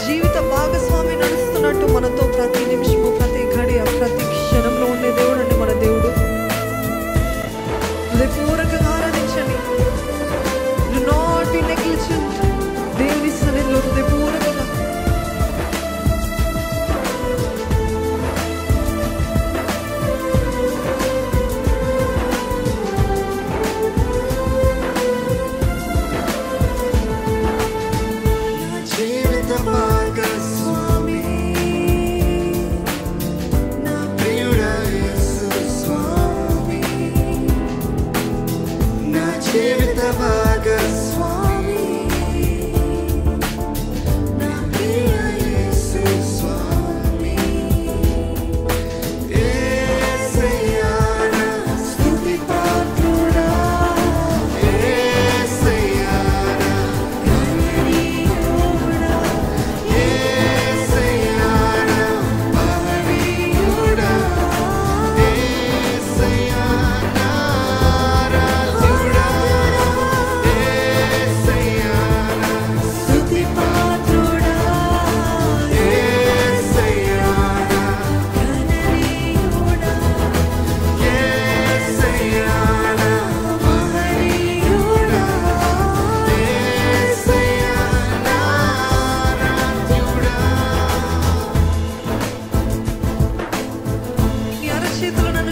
జీవిత భాగస్వామి నడుస్తున్నట్టు మనతో ప్రతి నిమిషము, ప్రతి గడియ, ప్రతి క్షణంలో ఉండే దేవుడు అండి మన దేవుడు. హృదయపూర్వకంగా ఆరాధించండి. Do not be negligent. దేవుని సన్నిధిలో హృదయపూర్వకంగా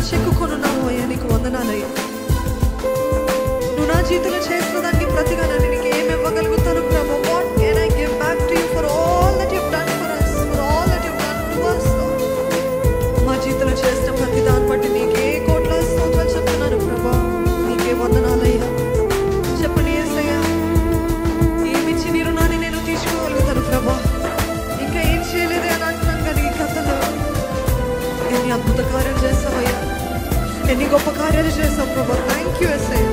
చెక్కుకొనున్నావు అయ్యా, నీకు వందనాలయ్యా. నువ్వు నా జీవితంలో చేసిన దానికి ప్రతిగా నన్ను నీకు ఏమి ఇవ్వగలుగుతాను ప్రభు? What can I give back to you for all that you've done for us, for all that you've done to us, Lord? మా జీవితంలో చేసిన ప్రతి దాన్ని బట్టి నీకే కోట్ల స్తోత్రాలు చెప్తున్నాను ప్రభు. నీకే వందనాలయ్యా. చెప్పండి యేసయ్యా, ఏమిచ్చి నీ రుణాన్ని నేను తీసుకోగలుగుతాను ప్రభు? ఇంకా ఏం చేయలేదే అని అంటున్నాను కానీ ఈ కథలో ఎన్ని అద్భుత కార్యాలు చేస్తావయ్యా, ఎన్ని గొప్ప కార్యాలు చేస్తావు ప్రభు. థ్యాంక్ యూ యేసయ్యా.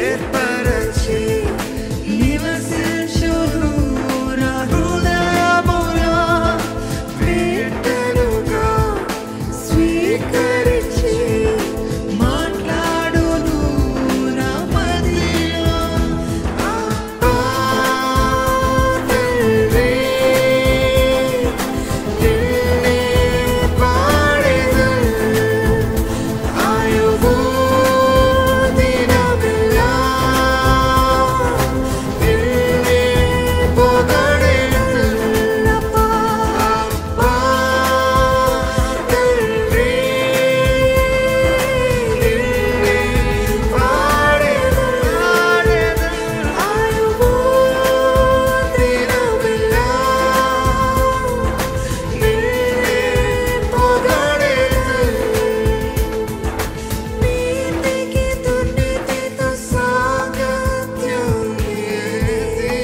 ఏర్పరచి నివసించును నా హృదయములో బిడ్డలుగా స్వీకరించి మాట్లాడును నా మదిలో అబ్బా తండ్రి నిన్నే పాడెదను ఆయువు దినమెల్లా నిన్నే పొగడెదను అబ్బా తండ్రి నిన్నే పాడెదను ఆయువు దినమెల్లా నిన్నే పొగడెదను నీతికి దుర్నీతితో సాంగత్యం ఏది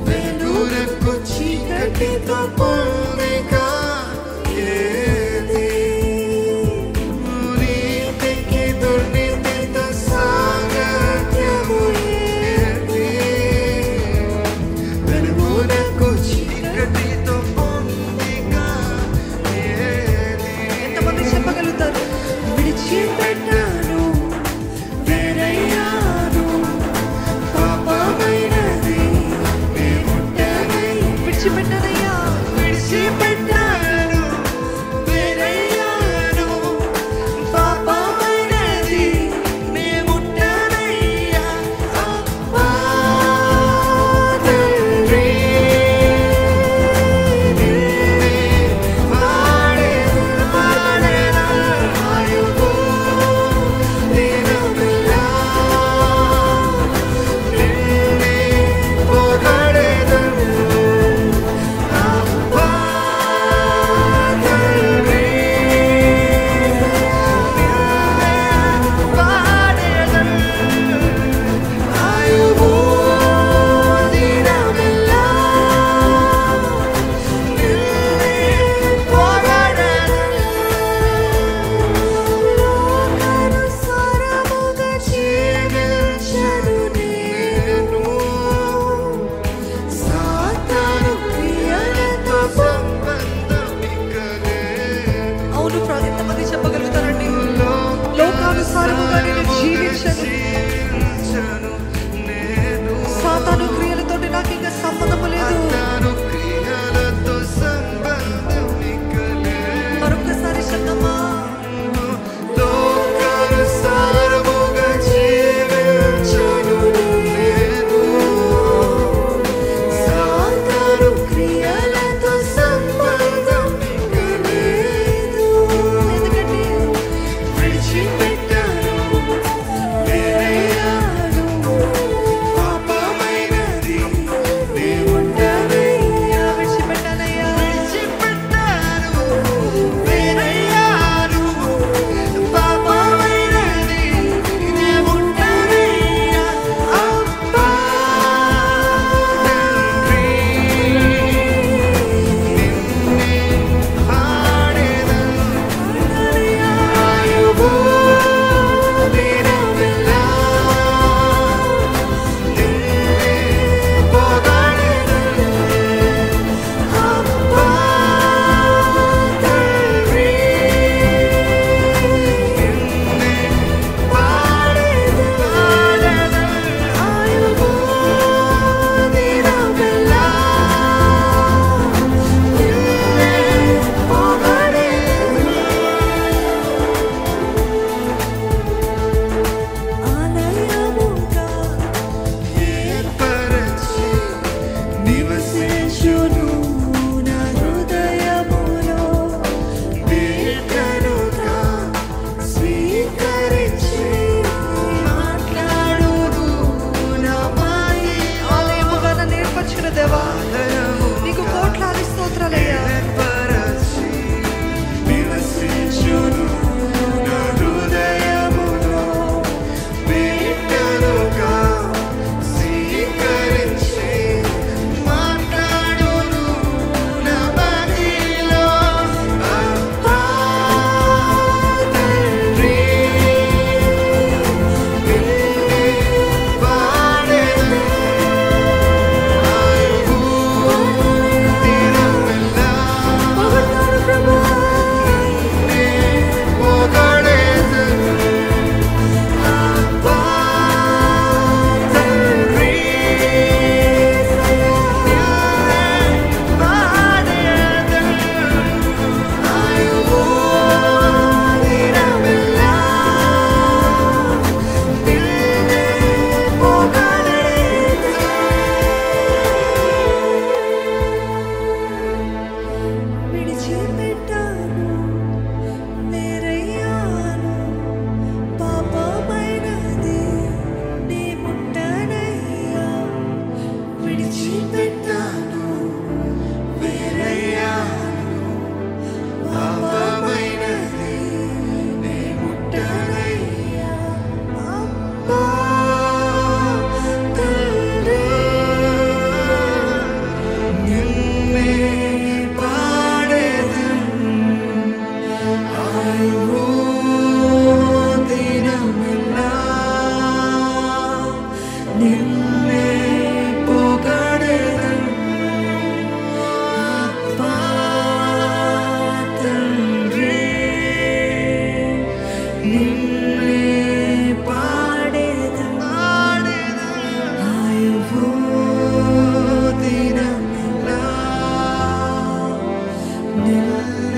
వెలుగుకు చీకటితో పొందిక ఏది నీతికి దుర్నీతితో సాంగత్యము ఏది వెలుగుకు చీకటితో పొందిక ఏది ఎంతమంది చెప్పగలుగుతారు విడిచిపెట్టాను వేరయ్యాను పాపమైనది నీ ముట్టనై విడిచిపెట్టానయ్యా విడిచిపెట్టాను వేరయ్యాను పాపమైనది నీ ముట్టనయ్యా అబ్బా తండ్రి నిన్నే పాడెదను ఆయువు దినమెల్లా నిన్నే పొగడెదను అబ్బా తండ్రి నిన్నే పాడెదను ఆయువు దినమెల్లా నిన్నే పొగడెదను లోకానుసారముగా జీవించను నేను సాతాను క్రియలతో సంబంధమిక లేదు. అవును ప్రభు, ఎంతమంది చెప్పగలుగుతారండి లోకానుసారముగా నేను జీవించను సాతాను క్రియలతోటి నాకు ఇంకా సంబంధము లేదు మరొకసారి చెప్తామా లోకానుసారముగా జీవించను నేను సాతాను క్రియలతో సంబంధమిక లేదు ఎందుకంటే విడిచిపెట్టాను వేరే నిన్ను